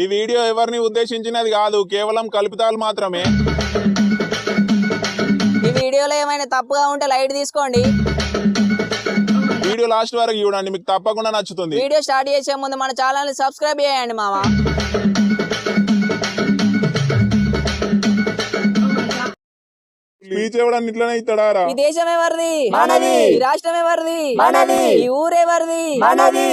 ఈ వీడియో ఎవరిని ఉద్దేశించినది కాదు, కేవలం కల్పితాలు మాత్రమే. ఈ వీడియోలో ఏమైనా తప్పుగా ఉంటే లైట్ తీసుకోండి. వీడియో లాస్ట్ వరకు చూడండి, మీకు తప్పకుండా నచ్చుతుంది. వీడియో స్టార్ట్ చేసే ముందు మన ఛానల్ ని సబ్స్క్రైబ్ చేయండి మామ. స్పీచ్ ఎవడన్నా ఇట్లనే ఇస్తాడారా? ఈ దేశం ఎవరిది? మనది. ఈ రాష్ట్రం ఎవరిది? మనది. ఈ ఊరెవరిది? మనది.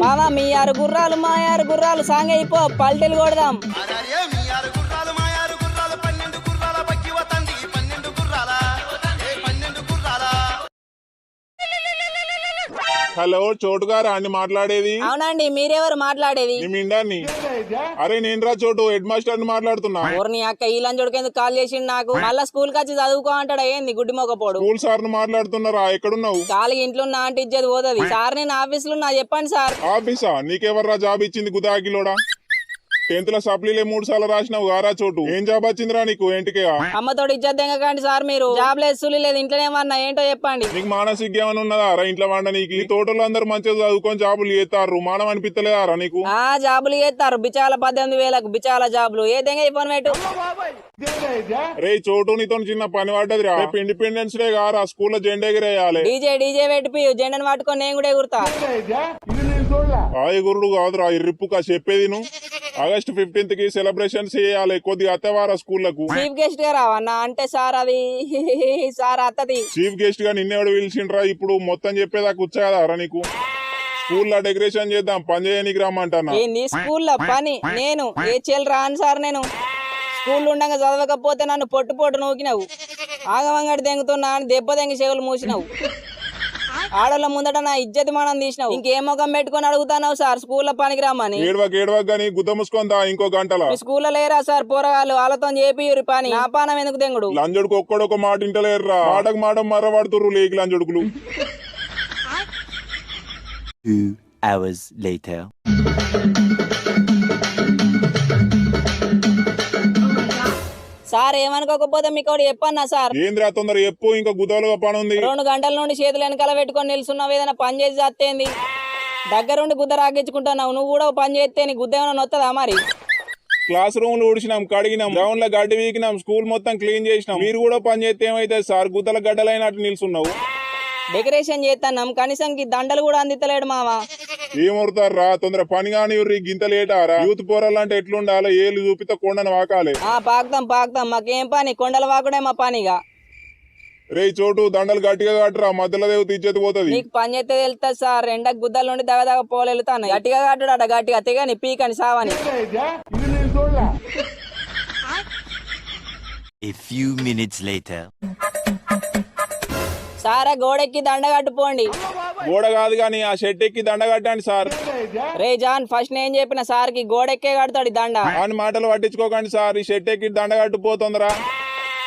మామ మీ 6 గుర్రాలు మా 6 గుర్రాలు సాంగ్ అయిపో, పల్టీలు కొడదాం. హలో చోటు గారా అండి మాట్లాడేది? అవునండి, మీరెవరు మాట్లాడేది? నీ మిండాన్ని. అరే నేను రా చోటు, హెడ్ మాస్టర్ ని మాట్లాడుతున్నా. ఊరిని అక్క ఈ లంచోడికి ఎందుకు కాల్ చేసిండు నాకు? మళ్ళా స్కూల్ కి వచ్చి చదువుకో అంటాడు. ఏంది గుడ్డి మొక్కపోడు? స్కూల్ సార్ ని మాట్లాడుతున్నారా? ఎక్కడున్నావు? ఖాళీ ఇంట్లో ఉన్నా అంటే ఇచ్చేది పోతుంది. సార్ నేను ఆఫీస్ లో ఉన్నా, చెప్పండి సార్. ఆఫీసా? నీకెవర్రా జాబ్ ఇచ్చింది గుదాకిలోడా? 10th లో సప్లీలే 3 సార్లు రాసినావు గారా చోటు. ఏం జాబ్ వచ్చిందిరా నీకు? ఏంటికే? అమ్మతోటి ఇచ్చేద్దాం సార్. మీరు జాబ్ లేదు, సులి లేదు, ఇంట్లోనే ఏమన్నా ఏంటో చెప్పండి. నీకు మానసిక ఏమైనా ఉన్నదా రా ఇంట్లో వండ? నీకు ఈ తోటలో అందరు మంచిగా చదువుకొని జాబులు చేస్తారు, మానం అనిపిస్తలేదారా నీకు? జాబులు చేస్తారు బిచాల 18,000 బిచాల జాబులు. ఏ దెంగ ఫోన్ పెట్టు. రే చోటు, నీతో చిన్న పని పడ్డది రా. రేపు ఇండిపెండెన్స్ డే గారా, స్కూల్లో జెండా ఎగిరేయాలి. డీజే పెట్టి జెండాను పట్టుకొని నేను కూడా ఎగురుతా. గురుడు కాదురా ఇర్రిప్పుక చెప్పేది నువ్వు. ఆగస్ట్ 15th కి సెలబ్రేషన్స్ చేయాలి, కొద్దిగా అత్తవారా స్కూళ్లకు. చీఫ్ గెస్ట్ గా రావన్నా అంటే సార్ అది సార్ అత్తది. చీఫ్ గెస్ట్ గా నిన్నెవడు పిలిచిండ్రా? ఇప్పుడు మొత్తం చెప్పేదాకా వచ్చాదారా నీకు? స్కూల్లో డెకరేషన్ చేద్దాం, పని చేయనీకి రమ్మంటానా? ఏంది స్కూల్లో పని? నేను ఏ చెల్లి రాను సార్. నేను స్కూల్ ఉండగా చదవకపోతే నన్ను పొట్టు నూకినావు. ఆగమంగడి దెంగుతున్నా అని దెబ్బ దెంగి చెవులు మూసినావు. ఆడోళ్ళ ముందట నా ఇజ్జతి మనం తీసినావు. ఇంకేం ముఖం పెట్టుకొని అడుగుతావు సార్ స్కూల్లో పనికి రమ్మని? ఏడవక గానీ గుద్ద మూసుకుందా ఇంకో గంటల. మీ స్కూల్లో లేరా సార్ పోరగాళ్ళు? వాళ్ళతో చేపియురి పని. నా పానం ఎందుకు దెంగుడు? లంజడుకు ఒక్కడొక మాట ఇంటలేరురా. మాటకు మాట మర్రబడుతుర్రు లేకి లంజడుకులు. 2 hours later. సార్ ఏమనుకోకపోతే మీకు ఒకటి చెప్పన్నా సార్. ఏంద్రా తొందర చెప్పు, ఇంకా గుదలుగా పని ఉంది. 2 గంటల నుండి చేతులు వెనకాల పెట్టుకొని నిల్చున్నావు, ఏదైనా పని చేసి చస్తేంది? దగ్గరుండి గుద్ద రాగించుకుంటున్నావు. నువ్వు కూడా పని చేస్తే నీ గుద్ద ఏమైనా నొత్తదా మరి? క్లాస్ రూమ్ లో ఊడిచినాం, కడిగినాం, గ్రౌండ్ లో గడ్డి వీకినాం, స్కూల్ మొత్తం క్లీన్ చేసినాం. మీరు కూడా పని చేస్తే ఏమైతే సార్? గుద్దల గడ్డలైనట్టు నిల్చున్నావు. డెకరేషన్ చేస్తున్నాం, కనీసం దండలు కూడా అందితలేడు మామ. ఏమవుతారా తొందర పని కాని గింత లేటారా? యూత్ పోరాలంటే ఎట్లుండాలి? ఏళ్ళు చూపితే కొండను వాకాలి. పాకుతాం మాకేం పని? కొండల వాకుడే మా పనిగా. రే చోటు, దండలు గట్టిగా కట్టరా, మధ్యలో దేవు తీర్చేది పోతుంది. నీకు పని చేస్తే తెలుస్తుంది సార్. ఎండకు గుద్దల నుండి దగదగ పోలు వెళ్తాను. గట్టిగా కట్టుడా, గట్టిగా తెగని పీకని సావని. A few minutes later. సారా గోడెక్కి దండ కట్టుపోండి. గోడ కాదు గాని ఆ షెడ్ ఎక్కి దండ కట్టండి సార్. రే జాన్, ఫస్ట్ నేను చెప్పిన సార్ కి గోడెక్కే కడతాడు దండ. అని మాటలు పట్టించుకోకండి సార్. ఈ షెడ్ ఎక్కి దండ కట్టుపోతుందరా.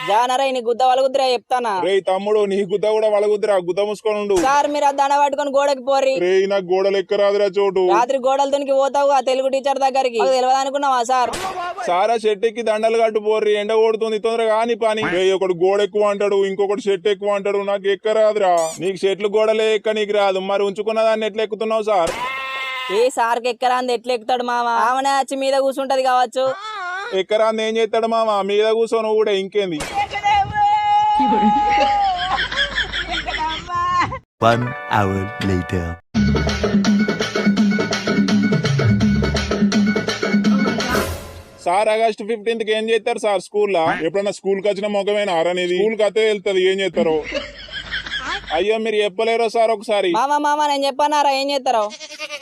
జానరే నీ గుద్ద వలుగుద్దురా చెప్తానా. రే తమ్ముడు, నీ గుద్ద కూడా వలగుద్దురా, గుద్ద మూసుకొని సార్ మీరు ఆ దండ పట్టుకొని గోడకి పోర్రి. రే నాకు గోడలు ఎక్కరాదురా చోటు. రాత్రి గోడలతోనికి పోతావు తెలుగు టీచర్ దగ్గరికి. తెలియదు అనుకున్నావా సార్? సారా షెట్ ఎక్కి దండలు కట్టుపోర్రి, ఎండ కొడుతుంది తొందరగా అని పని. ఒకడు గోడ ఎక్కువ అంటాడు, ఇంకొకటి షెట్ ఎక్కువ అంటాడు. నాకు ఎక్కరాదురా. నీకు షెట్లు గోడలే ఎక్క నీకు రాదు, మరి ఉంచుకున్న దాన్ని ఎట్లా ఎక్కుతున్నావు సార్? ఏ సార్కి ఎక్కరాంది ఎట్లా ఎక్కుతాడు మామ? ఆమెనే వచ్చి మీద కూర్చుంటది కావచ్చు. ఎక్కరాంది ఏం చేస్తాడు మామ? మీద కూర్చొని నువ్వు కూడా ఇంకేంది. 1 hour later. Sir August 15th కి ఏం చేస్తారు సార్ స్కూల్లో? ఎప్పుడన్నా స్కూల్ కి వచ్చిన మొగమేనా అనేది? స్కూల్ కి అతే వెళ్తుంది ఏం చేస్తారో. అయ్యో మీరు చెప్పలేరో సార్ ఒకసారి? మామ నేను చెప్పన్నారా ఏం చేస్తారో?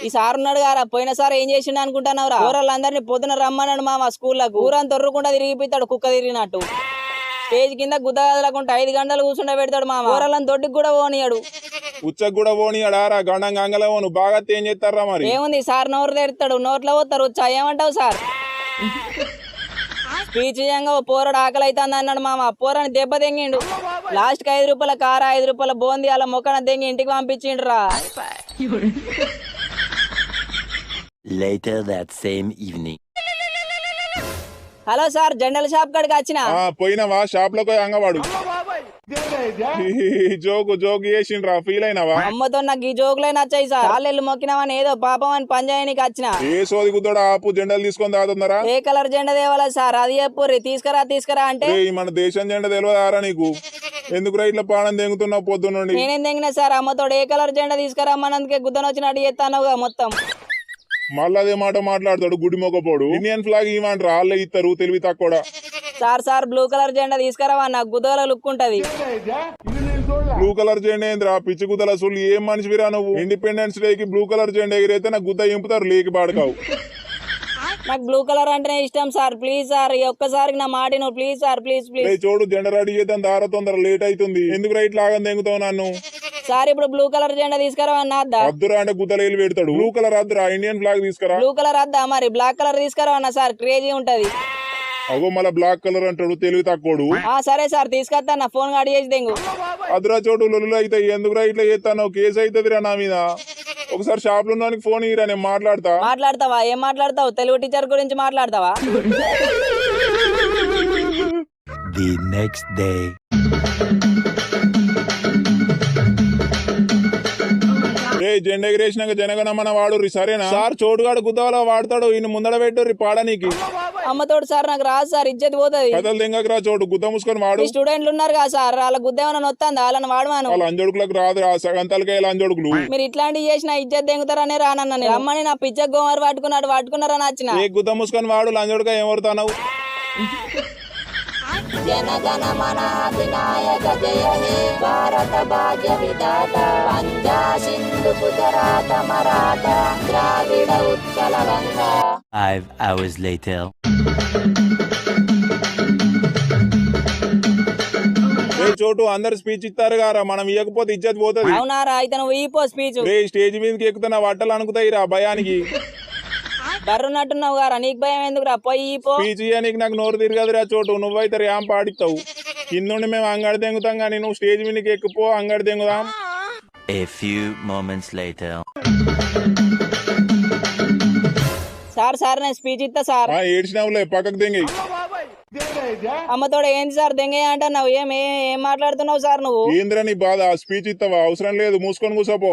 ఈ సార్ ఉన్నాడు గారా, పోయిన సార్ ఏం చేసిండు అనుకుంటున్నావురా? ఊరళ్ళందరినీ పొద్దున రమ్మన్నాడు మామ స్కూల్లకు. ఊరంతా తొర్రకుండా తిరిగిపోతాడు కుక్క తిరిగినట్టు. స్టేజ్ కింద గుద్ద కదలకుండా 5 గంటలు కూర్చుండ పెడతాడు మామ. ఊరళ్ళని దొడ్డికి కూడా పోనీయాడు. ఉచ్చకు కూడా పోనీయాడారా? గండంగా అంగలేవో నువ్వు బాగా ఏం చేస్తారా మరి? ఏముంది సార్, నోరు తెడతాడు, నోట్లో పోతారు. ఉచ్చ ఏమంటావు సార్? స్పీచ్ చేయంగా ఓ పోరడు ఆకలి అవుతుంది అన్నాడు మామ. పోరని దెబ్బ తెంగిండు. లాస్ట్ కి 5 రూపాయల కార, 5 రూపాయల బోంది అలా మొక్కన తెంగి ఇంటికి పంపించిండు రా. Later that same evening. Hello sir, general shop కాడికి వచ్చిన. పోయినావా? షాప్ లో పోయి అంగవాడు. జోకు జోకు చేసిండ్రా ఫీల్ అయినావా అమ్మతో నాకు ఈ జోకులే నచ్చాయి సార్ కాళ్ళు మొక్కినామని ఏదో పాపం అని పంచాయనికి వచ్చిన ఏ సోది గుద్దోడా ఆపు జెండాలు తీసుకొని తాగుతున్నారా ఏ కలర్ జెండా తేవాలా సార్ అది చెప్పుర్రి తీసుకురా అంటే రేయ్, మన దేశం జెండా తెలియదారా నీకు ఎందుకురా ఇట్లా పానం తెంగుతున్నావు పొద్దున్నుండి నేనేం తెగినా సార్ అమ్మతోడు ఏ కలర్ జెండా తీసుకురమ్మన్నందుకే గుద్దనొచ్చినట్టు చేస్తానుగా మొత్తం మళ్ళీ అదే మాట మాట్లాడతాడు గుడి మొక్కపోడు ఇండియన్ ఫ్లాగ్ ఇవ్వంటారు వాళ్ళే ఇస్తారు తెలివి తక్కువ సార్ బ్లూ కలర్ జెండా తీసుకురావా నాకు గుద్దల లుక్ ఉంటది బ్లూ కలర్ జెండా ఏంద్రా పిచ్చి గుద్దల అసలు ఏం మనిషివిరా నువ్వు ఇండిపెండెన్స్ డే కి బ్లూ కలర్ జెండా ఎగిరైతే నాకు గుద్ద ఇంపుతారు లేకి పాడకావు నాకు బ్లూ కలర్ అంటేనే ఇష్టం సార్ ప్లీజ్ సార్ ఈ ఒక్కసారికి నా మాట నువ్వు ప్లీజ్ సార్ ప్లీజ్ రేయ్, చూడు జెండా రెడీ చేద్దాం దార తొందర లేట్ అవుతుంది ఎందుకు రైట్ లాగా తెంగుతావు నన్ను సార్ ఇప్పుడు బ్లూ కలర్ జెండా తీసుకురావా అద్దా అద్దురా అంటే గుద్దలేలు పెడతాడు బ్లూ కలర్ అద్దురా ఇండియన్ ఫ్లాగ్ తీసుకురా బ్లూ కలర్ అద్దా మరి బ్లాక్ కలర్ తీసుకురావన్నా సార్ క్రేజీ ఉంటది అగో మళ్ళా బ్లాక్ కలర్ అంటాడు తెలివి తక్కువడు సరే సార్ తీసుకొస్తా నా ఫోన్ అడిగేసి దెంగు అదురా చోటు లొల్లు అయితే ఎందుకురా ఇట్లా చేస్తాను కేసు అవుతుందిరా నా మీద ఒకసారి షాప్ లో ఉన్నానికి ఫోన్ ఇరా నేను మాట్లాడతావా ఏం మాట్లాడతావు తెలుగు టీచర్ గురించి మాట్లాడతావా The next day. రే జెండా ఎగిరేసినాక జనగణమన వాడు సరేనా సార్ చోటుగాడు గుద్దవలా వాడతాడు ఈయన ముందడ పెట్టు పాడనీకి అమ్మతోడు సార్ నాకు రాదు సార్ ఇజ్జత్ పోతుంది కథలు దెంగకు రా చోటు గుద్ద మూసుకొని వాడు స్టూడెంట్లు ఉన్నారు కదా సార్ వాళ్ళ గుద్ద ఏమైనా నొత్తాందా వాళ్ళని వాడమాను వాళ్ళ అంజడుకులకు రాదు రా సగం తలకాయల అంజడుకులు మీరు ఇట్లాంటివి చేసిన ఇజ్జత్ దెంగుతారనే రానన్న నేను. అమ్మని నా పిచ్చ గోమారు పట్టుకున్నారని వచ్చిన ఏ గుద్ద మూసుకొని వాడు లంజడుగా ఏం వరుతావు జనగణమన అధినాయక జయ హే భారత భాగ్య విధాత పంజా సింధు గుజరాత మరాఠ ద్రావిడ ఉత్కల గంగా 5 hours later. రే చోటు అందరు స్పీచ్ ఇస్తారు గారా మనం ఇవ్వకపోతే ఇజ్జత్ పోతుంది అవునారా అయితే నువ్వు ఈపో స్పీచ్ రే స్టేజ్ మీదకి ఎక్కుతున్న బట్టలు అనుకుతాయి రా భయానికి బర్రున్నట్టున్నావు గారా నీకు భయం ఎందుకురా పోయి ఈపో స్పీచ్ ఇయ్యడానికి నాకు నోరు తిరగదురా చోటు నువ్వైతే ర్యాం పాడిస్తావు కింద మేము అంగడి తెంగుతాం కానీ నువ్వు స్టేజ్ మీదకి ఎక్కిపో అంగడి తెంగుదాం A few moments later. Sir నేను స్పీచ్ ఇస్తా సార్ ఏడ్చినావులే పక్కకు దెంగి అమ్మతోడు ఏంది సార్ దెంగయ్య అంటున్నావు ఏం మాట్లాడుతున్నావు సార్ నువ్వు ఏంద్రా నీ బాధ స్పీచ్ ఇస్తావా అవసరం లేదు మూసుకొని కూసోపో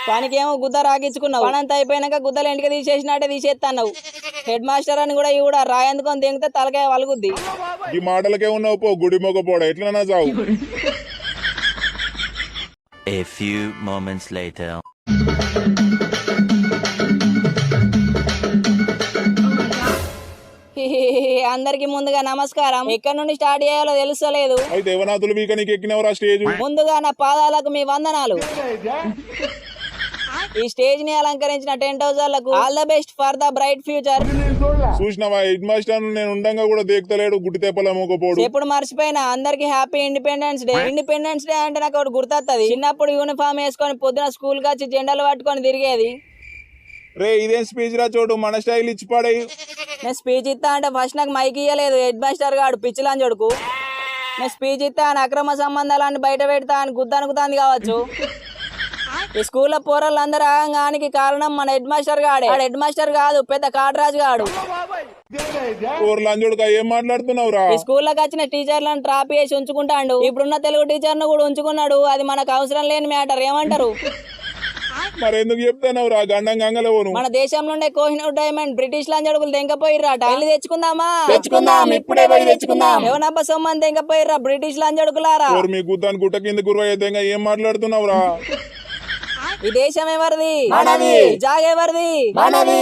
పనికేమో గుద్ద రాగించుకున్నావు పనంతా అయిపోయినాక గుద్దలు ఇంటికి తీసేసినట్టే తీసేస్తావు హెడ్ మాస్టర్ అని కూడా రాయందుకొని దెంగితే తలకాయ వలుగుద్ది ఈ మాటలకే ఉన్నావు పో గుడి మొగపోడ ఎట్లన్నా చావు A few moments later. అందరికి ముందుగా నమస్కారం ఎక్కడి నుండి స్టార్ట్ చేయాలో తెలుస్తలేదు అయితే దేవనాథులు వీక నీకు ఎక్కినవరా స్టేజ్ ముందుగా నా పాదాలకు మీ వందనాలు ఈ స్టేజ్ ని అలంకరించిన 10,000లకు all the best for the bright future చూసినవా హెడ్ మాస్టర్ నేను ఉండంగా కూడా దేక్తలేడు గుడ్డి తెప్పల మొగపోడు ఎప్పుడు మర్చిపోయినా అందరికి హ్యాపీ ఇండిపెండెన్స్ డే అంటే నాకు ఒకటి గుర్తొస్తుంది చిన్నప్పుడు యూనిఫామ్ వేసుకొని పొద్దున స్కూల్ కి వచ్చి జెండాలు పట్టుకొని తిరిగేది రే ఇదేం స్పీచ్ రా చోటు మన స్టైల్ ఇచ్చి పడేయి నేను స్పీచ్ ఇస్తా అంటే ఫస్ట్ నాకు మైక్ ఇయ్యలేదు హెడ్ మాస్టర్ గాడు పిచ్చిలని చోడుకు నేను స్పీచ్ ఇస్తా అని అక్రమ సంబంధాలన్నీ బయట పెడతా అని గుద్ద అనుకుతాంది కావచ్చు ఈ స్కూల్లో పోరళ్ళందరూ ఆగంగానికి కారణం మన హెడ్ మాస్టర్ గాడే హెడ్ మాస్టర్ కాదు పెద్ద కాటరాజు గాడు లంజుడుగా ఏం మాట్లాడుతున్నావురా ఈ స్కూల్లోకి వచ్చిన టీచర్లను ట్రాప్ చేసి ఉంచుకుంటాడు ఇప్పుడున్న తెలుగు టీచర్ ను కూడా ఉంచుకున్నాడు అది మనకు అవసరం లేని మ్యాటర్ ఏమంటారు మరి ఎందుకు చెప్తానవురా గండం గంగలవను మన దేశం నుండే కోహినూర్ డైమండ్ బ్రిటిష్ లంజడుకులు తెంకపోయిర్రాట వెళ్ళి తెచ్చుకుందామా ఇప్పుడే పోయి తెచ్చుకుందాం ఎవనబ్బ సొమ్మని తెంకపోయిర్రా బ్రిటిష్ లంజడుకులారా మీ గుద్దాన్ని గుట్ట కింద గురువు అయితే ఏం మాట్లాడుతున్నావురా ఈ దేశం ఎవరిది మనది. ఈ జాగ ఎవరిది మనది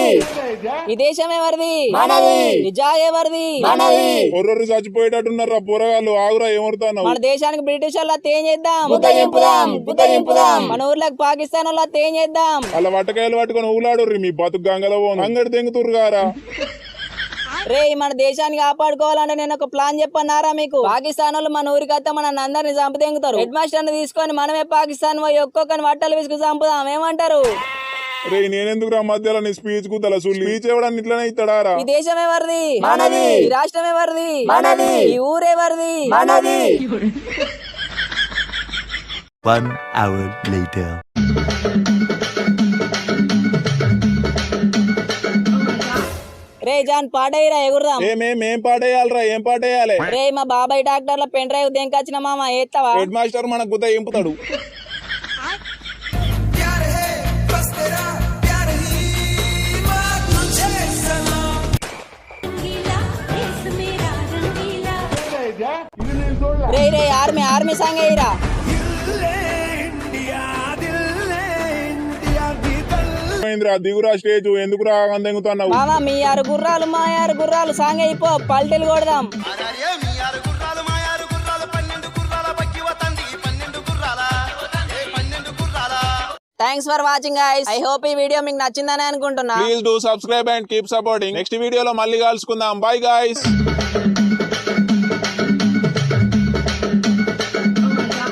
ఈ దేశం ఎవరిది మనది ఈ జాగ ఎవరిది మనది ఒర్రొర్రు చచ్చిపోయేటట్టున్నారా పోరగాళ్ళు ఆగురా ఏమవుతావు మన దేశానికి బ్రిటిష్ వాళ్ళ తేం చేద్దాం బుద్ధ దింపుదాం మన ఊర్లోకి పాకిస్తాన్ వాళ్ళ తేం చేద్దాం అలా వట్టకాయలు పట్టుకొని ఊలాడుర్రి మీ బతుకు గంగలవోను అంగడి తెంగుతుర్రు గారా రే మన దేశాన్ని కాపాడుకోవాలంటే నేను ఒక ప్లాన్ చెప్పన్నారా మీకు పాకిస్తాన్ వాళ్ళు మన ఊరికి వస్తే మన అందరిని చంపుతెంగుతారు హెడ్ మాస్టర్ ని తీసుకొని మనమే పాకిస్తాన్ పోయి ఒక్కొక్కని వట్టలు విసుకు చంపుదాం ఏమంటారు రే నేనెందుకు రా మధ్యలో నీ స్పీచ్ కుదల స్పీచ్ ఇవ్వడానికి ఇట్లనే ఇస్తాడారా ఈ దేశం ఎవరిది మనది ఈ రాష్ట్రం ఎవరిది మనది ఈ ఊరెవరిది మనది 1 hour later. రే జాన్ పాడేయరా ఎగురుదాం. ఏం పాటేయాలరా? ఏం పాటేయాలి? రే మా బాబాయ్ డాక్టర్ల పెన్ డ్రైవ్ దేనికొచ్చిన మామ ఏత్తవా? హెడ్ మాస్టర్ మన గుద్ద ఇంపుతాడు. రే రే ఆర్మీ సాంగ్ వేయరా. దిగురా స్టేజ్ ఎందుకు రాగందెంగుతున్నావు? మామ మీ 6 గుర్రాలు మా 6 గుర్రాలు సాంగ్ అయిపో పల్టీలు కొడదాం. Thanks for watching guys. I hope ఈ వీడియో మీకు నచ్చిందని అనుకుంటున్నా. Please do subscribe and keep supporting. Next వీడియోలో మళ్ళీ కలుసుకుందాం. Bye guys.